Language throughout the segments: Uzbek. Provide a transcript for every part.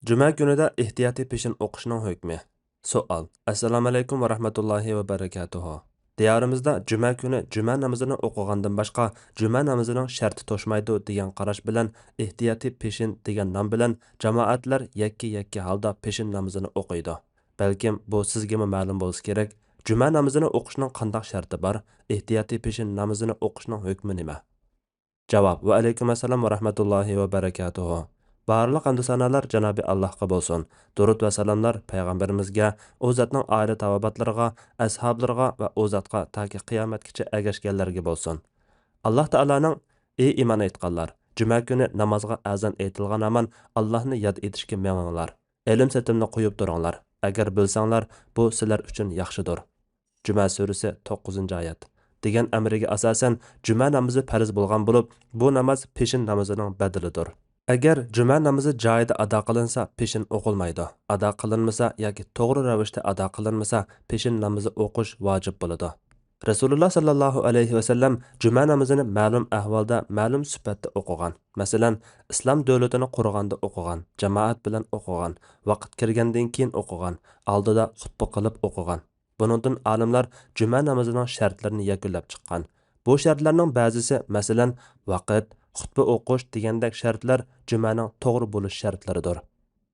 Cuma günüdə ehtiyati peşin o'qishning hukmi. Savol. Assalomu alaykum va rahmatullohi va barakatuhu. Diyorimizda juma kuni juma namozini o'qigandan boshqa juma namozining sharti to'shmaydi degan qarash bilan ehtiyoti peshin degan nom bilan jamoatlar yakka holda peshin namozini o'qiydi. Balkim bu sizga ma'lum bo'lsa kerak. Juma namozini o'qishning qanday sharti bor? Ehtiyoti peshin namozini o'qishning hukmi nima? Javob. Va alaykum assalom va rahmatullohi va barakatuhu. Barliq hamd sanolar Janobi Allohga bo'lsin. Durud va salomlar payg'ambarimizga, u zotning oila tavobatlariga, ashablariga va u zotga toki qiyomatgacha ergashganlarga bo'lsin. Alloh taolaning: "Ey iymon etganlar, juma kuni namozga azon aytilgan aman Allohni yod etishga menginglar. Ilm setimni qo'yib turinglar. Agar bilsanglar, bu sizlar uchun yaxshidir." Juma surasi 9-oyat. Degan amriga asosan juma namozi farz bo'lgan bo'lib, bu namoz peshin namozining badalidir. Agar juma namozi joyida ado qilinsa, peshin o'qilmaydi. Ado qilinmasa yoki to'g'ri ravishda ado qilinmasa, peshin namozi o'qish vojib bo'ladi. Rasululloh sallallohu alayhi va sallam juma namozini ma'lum ahvolda, ma'lum sifatda o'qigan. Masalan, islom davlatini qurganda o'qigan, jamoat bilan o'qigan, vaqt kirgandan keyin o'qigan, oldida xutba qilib o'qigan. Buningdan olimlar juma namozining shartlarini yakunlab chiqqan. Bu shartlarning ba'zisi, masalan, vaqt, xutba o'qish degandek shartlar jumaning to'g'ri bo'lish shartlaridir.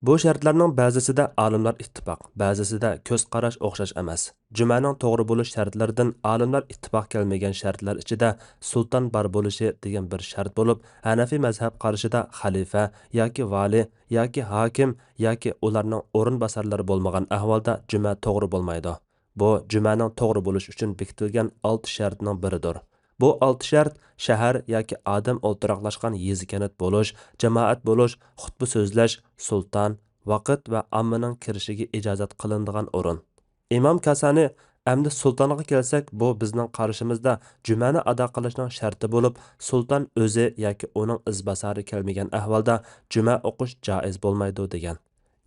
Bu shartlarning ba'zisida olimlar ittifoq, ba'zisida ko'z qarash o'xshash emas. Jumaning to'g'ri bo'lish shartlaridan olimlar ittifoq kelmagan shartlar ichida sulton bar bo'lishi degan bir shart bo'lib, Hanafi mazhab qarashida xalifa yoki vali yoki hokim yoki ularning o'rinbosarlari bo'lmagan ahvolda juma to'g'ri bo'lmaydi. Bu jumaning to'g'ri bo'lish uchun bekitilgan 6 shartning biridir. Bu 6 shart shahar yoki odam o'ltiraqlashgan yezi-kanat bo'lish, jamoat bo'lish, xutba so'zlash, sulton, vaqt va ommaning kirishiga ijozat qilinadigan o'rin. Imom Kasani endi sultonga kelsak, bu bizning qarashimizda jumani ado qilishning sharti bo'lib, sulton o'zi yoki uning izbosari kelmagan ahvolda juma o'qish joiz bo'lmaydi degan.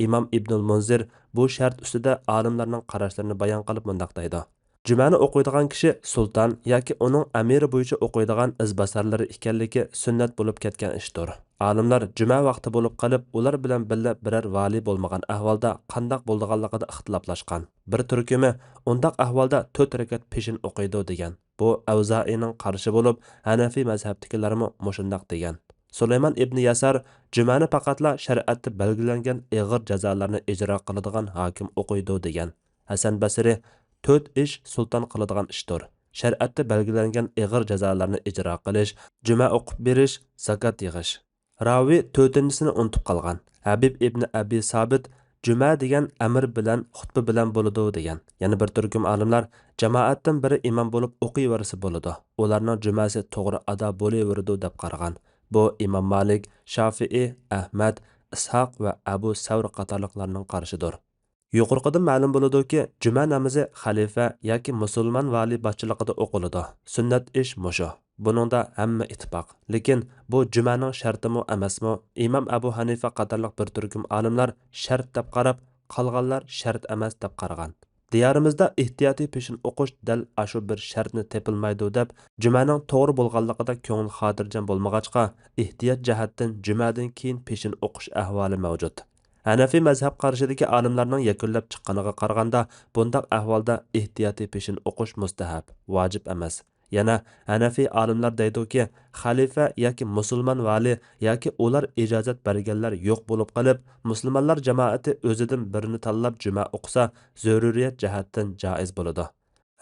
Imom Ibnul Munzir bu shart ustida olimlarning qarashlarini bayon qilib mundaq deydi: Jumani o'qiydigan kishi sulton yoki uning amiri bo'yicha o'qiydigan izbosarlari ekanligi sunnat bo'lib ketgan ishdir. Olimlar juma vaqti bo'lib qolib, ular bilan birga biror vali bo'lmagan ahvolda qandoq bo'lganligida ixtiloflashgan. Bir turkumi undaq ahvolda 4 rakat peshin o'qiydi degan. Bu Avzoining qarashi bo'lib, Hanafi mazhabdagilarmi mushundaq degan. Sulaymon ibn Yasar jumani faqatla shariatda belgilangan og'ir jazolarni ijro qiladigan hokim o'qiydi degan. Hasan Basri 4 ish sulton qiladigan ishdir. Shariatda belgilangan og'ir jazolarni ijro qilish, juma o'qib berish, zakot yig'ish. Ravi 4-sini unutib qolgan. Habib ibn Abi Sabit juma degan amr bilan xutba bilan bo'ladi degan. Yana bir turkum olimlar jamoatdan biri imom bo'lib o'qiyversa bo'ladi. Ularning jumasi to'g'ri ado bo'laveradi deb qaragan. Bu Imom Malik, Shafi'i, Ahmad, Ishoq va Abu Savr qatorliqlarning qarashidir. Yuqoridan ma'lum bo'ladiki, juma namozi xalifa yoki musulmon vali boshchiligida o'qiladi. Sunnat ish musho. Buningda hamma ittifoq. Lekin bu jumaning shartimi emasmi? Imom Abu Hanifa qatorliq bir turkum olimlar shart deb qarab, qolganlar shart emas deb qaragan. Diyorimizda ehtiyoti peshin o'qish dal ashu bir shartni tepilmaydi deb, jumaning to'g'ri bo'lganligida ko'ngil xotirjam bo'lmag'achqa, ehtiyot jihatdan jumadan keyin peshin o'qish ahvoli mavjud. Hanafi mazhab qarashidagi olimlarning yakunlab chiqqaniga qaraganda, bundaq ahvolda ehtiyoti peshin o'qish mustahab, vojib emas. Yana Hanafi olimlar deydiki, xalifa yoki musulmon vali yoki ular ijozat berganlar yo'q bo'lib qolib, musulmonlar jamoati o'zidan birini tanlab juma o'qisa, zaruriyat jihatdan joiz bo'ladi.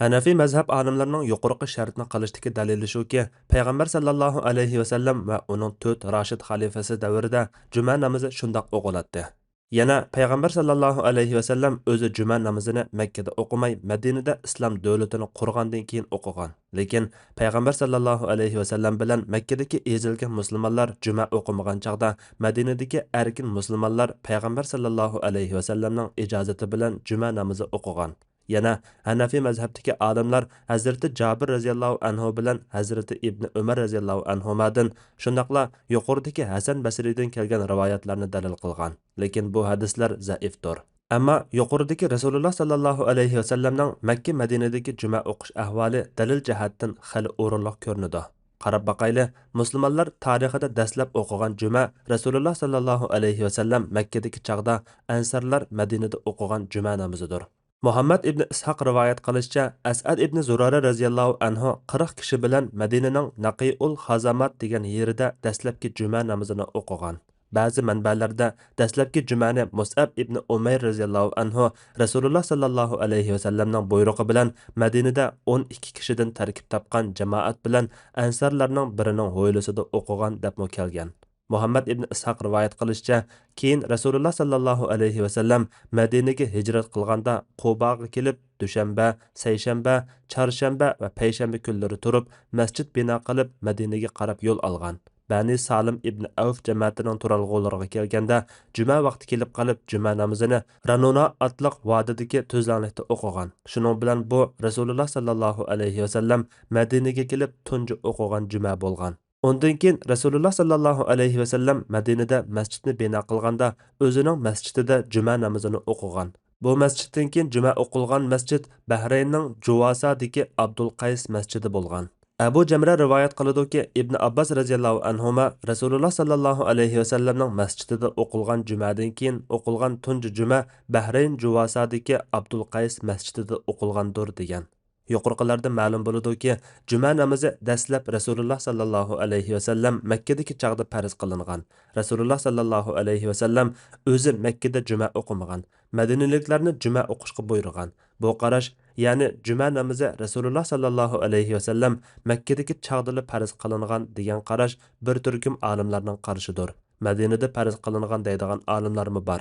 Hanafi mazhab olimlarining yuqorqi shartni qilishdagi dalili shuki, payg'ambar sallallohu alayhi va sallam va uning 4 rashid xalifasi davrida juma namozi shundoq o'qiladi. Yana payg'ambar sallallohu alayhi va sallam o'zi juma namozini Makka da o'qimay, Madinada islom davlatini qurgandan keyin o'qigan. Lekin payg'ambar sallallohu alayhi va sallam bilan Makkadagi ezilgan musulmonlar juma o'qimagan chaqda Madinadagi erkin musulmonlar payg'ambar sallallohu alayhi va sallamning ijozati bilan juma namozi o'qigan. Yana Hanafi mazhabdagi olimlar Hazrati Jabir radhiyallohu anhu bilan Hazrati Ibn Umar radhiyallohu anhumadan shundaqla yuqoridagi Hasan Basridan kelgan rivoyatlarni dalil qilgan. Lekin bu hadislar zaifdir. Ammo yuqoridagi Rasululloh sallallohu alayhi va sallamning Makka Madinadagi juma o'qish ahvoli dalil jihatdan xil o'rinliq ko'rinadi. qarab baqayli. Musulmonlar tarixida dastlab o'qigan juma Rasululloh sallallohu alayhi vasallam Makkadagi chaqda ansarlar Madinada o'qigan juma namozidir. Muhammad ibn Ishoq rivoyat qilishicha, As'ad ibn Zurara radhiyallohu anhu 40 kishi bilan Madinaning Naqiul Hazamat degan yerida dastlabki juma namozini o'qigan. Ba'zi manbalarda dastlabki jumani Mus'ab ibn Umayr radhiyallohu anhu Rasululloh sallallohu alayhi vasallamning buyrug'i bilan Madinada 12 kishidan tarkib topgan jamoat bilan ansarlarning birining hovlisida o'qigan deb kelgan. Muhammad ibn Ishoq rivoyat qilishicha, keyin Rasululloh sallallohu alayhi vasallam Madinaga hijrat qilganda Qubaga kelib, dushanba, sayshanba, chorshanba va payshanba kunlari turib, masjid bino qilib Madinaga qarab yo'l olgan. Bani Salim ibn Avf jamoatining turalg'ulariga kelganda, juma vaqti kelib qolib, juma namozini Ranuna otliq vodidagi tuzlanlikda o'qigan. Shuning bilan bu Rasululloh sallallohu alayhi vasallam Madinaga kelib tunji o'qigan juma bo'lgan. Ondan keyin Rasululloh sallallohu alayhi vasallam Madinada masjidni bino qilganda o'zining masjidida juma namozini o'qigan. Bu masjiddan keyin juma o'qilgan masjid Bahraynning Juvasadagi Abdul Qays masjidi bo'lgan. Abu Jamra rivoyat qiladi-ki, Ibn Abbas radhiyallohu anhuma Rasululloh sallallohu alayhi vasallamning masjidida o'qilgan jumadan keyin o'qilgan tunji juma Bahrayn Juvasadagi Abdul Qays masjidida o'qilgandir degan. Yuqorqilarda ma'lum bo'ladi-ki, juma namozi dastlab Rasululloh sallallohu alayhi vasallam Makkadagi chaqda farz qilingan. Rasululloh sallallohu alayhi vasallam o'zi Makkada juma o'qimagan. Madinaliklarni juma o'qishga buyurgan. Bu qarash, ya'ni juma namozi Rasululloh sallallohu alayhi vasallam Makkadagi chaqda farz qilingan degan qarash bir turkum olimlarning qarashidir. Madinada farz qilingan deydigan olimlarmi bor.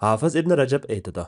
Hafiz ibn Rajab aytadi: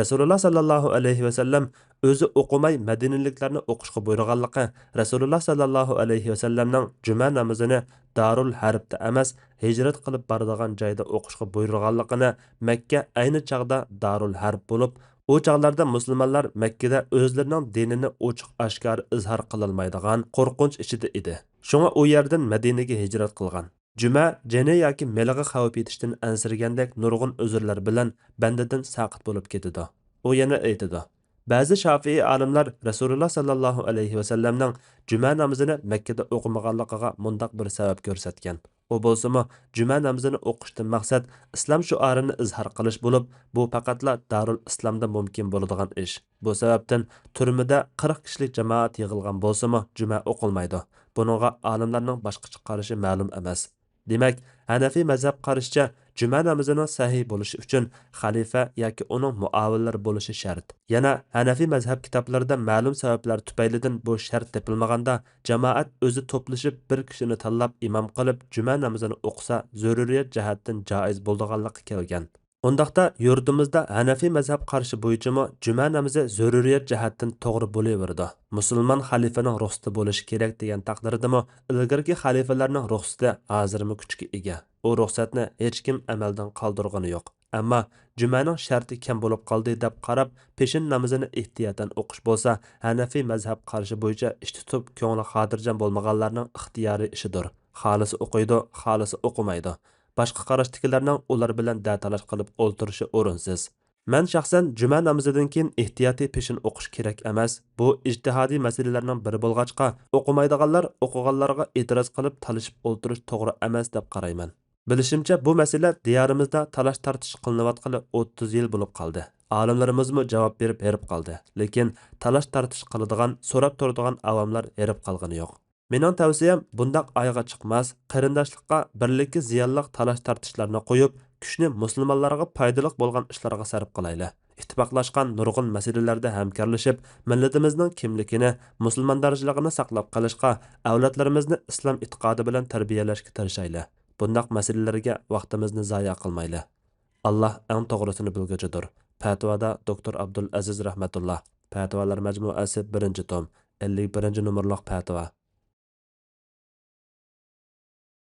Rasululloh sallallohu alayhi vasallam o'zi o'qimay Madinaliklarni o'qishga buyurganligi Rasululloh sallallohu alayhi vasallamning juma namozini Darul Harbda emas, hijrat qilib boradigan joyda o'qishga buyurganligini Makka ayni chaqda Darul Harb bo'lib, u chaqlarda musulmonlar Makkada o'zlarining dinini ochiq oshkor izhor qilolmaydigan qo'rqinch ichida edi. Shunga u yerdan Madinaga hijrat qilgan. Juma jani yoki meliga xavf yetishdan ansirgandek nurg'un uzrlar bilan bandadan saqit bo'lib ketadi. U yana aytadi: Ba'zi Shafi'i olimlar Rasululloh sallallohu alayhi vasallamning juma namozini Makkada o'qimaganligiga mundaq bir sabab ko'rsatgan. U bo'lsa-mu, juma namozini o'qishdan maqsad islom shuarini izhor qilish bo'lib, bu faqatla Darul Islomda mumkin bo'ladigan ish. Bu sababdan turmada 40 kishilik jamoat yig'ilgan bo'lsa-mu, juma o'qilmaydi. Buningga olimlarning boshqacha qarashi ma'lum emas. Demak, Hanafi mazhab qarashicha juma namozining sahih bo'lishi uchun xalifa yoki uning muavinlari bo'lishi shart. Yana Hanafi mazhab kitoblarida ma'lum sabablar tufaylidan bu shart topilmaganda, jamoat o'zi to'plashib bir kishini tanlab imom qilib juma namozini o'qisa, zaruriyat jihatdan joiz bo'lganligi kelgan. Undaqda yurtimizda Hanafi mazhab qarashi bo'yicha juma namozi zaruriyat jihatdan to'g'ri bo'laverdi. Musulmon xalifaning ruxsati bo'lishi kerak degan taqdirdami, ilgirki xalifalarning ruxsati hozirmi kuchga ega. U ruxsatni hech kim amaldan qoldirgani yo'q. Ammo jumaning sharti kam bo'lib qoldi deb qarab, peshin namozini ehtiyotdan o'qish bo'lsa, Hanafi mazhab qarashi bo'yicha ish tutib, ko'ngli xotirjam bo'lmaganlarning ixtiyoriy ishidir. Xolisi o'qiydi, xolisi o'qimaydi. Boshqa qarashdagilarning ular bilan datalash qilib o'ltirishi o'rinsiz. Men shaxsan juma namozidan keyin ehtiyotiy peshin o'qish kerak emas. Bu ijtihodiy masalalarning biri bo'lg'achqa, o'qimaydiganlar o'qiganlarga e'tiroz qilib talashib o'ltirish to'g'ri emas deb qarayman. Bilishimcha, bu masala diyorimizda talash tartish qilinayotgani 30 yil bo'lib qoldi. Olimlarimizmi javob berib qoldi. Lekin talash tartish qiladigan, so'rab turadigan avamlar erib qolgani yo'q. Mening tavsiyam bundaq ayga chiqmas, qarindoshlikqa birlikka ziyonliq talash tartishlarni qo'yib, kuchni musulmonlarga foydali bo'lgan ishlarga sarf qilaylik. Ittifoqlashgan nurg'un masalalarda hamkorlashib, millatimizning kimligini, musulmondarchiligini saqlab qolishga, avlodlarimizni islom e'tiqodi bilan tarbiyalashga tirishaylik. Bundaq masalalarga vaqtimizni zoya qilmaylik. Alloh eng to'g'risini bilguchidir. Fatvoda Dr. Abdul Aziz rahmatulloh. Fatvolar majmuasi 1-tom, 51 nomerlik fatvo.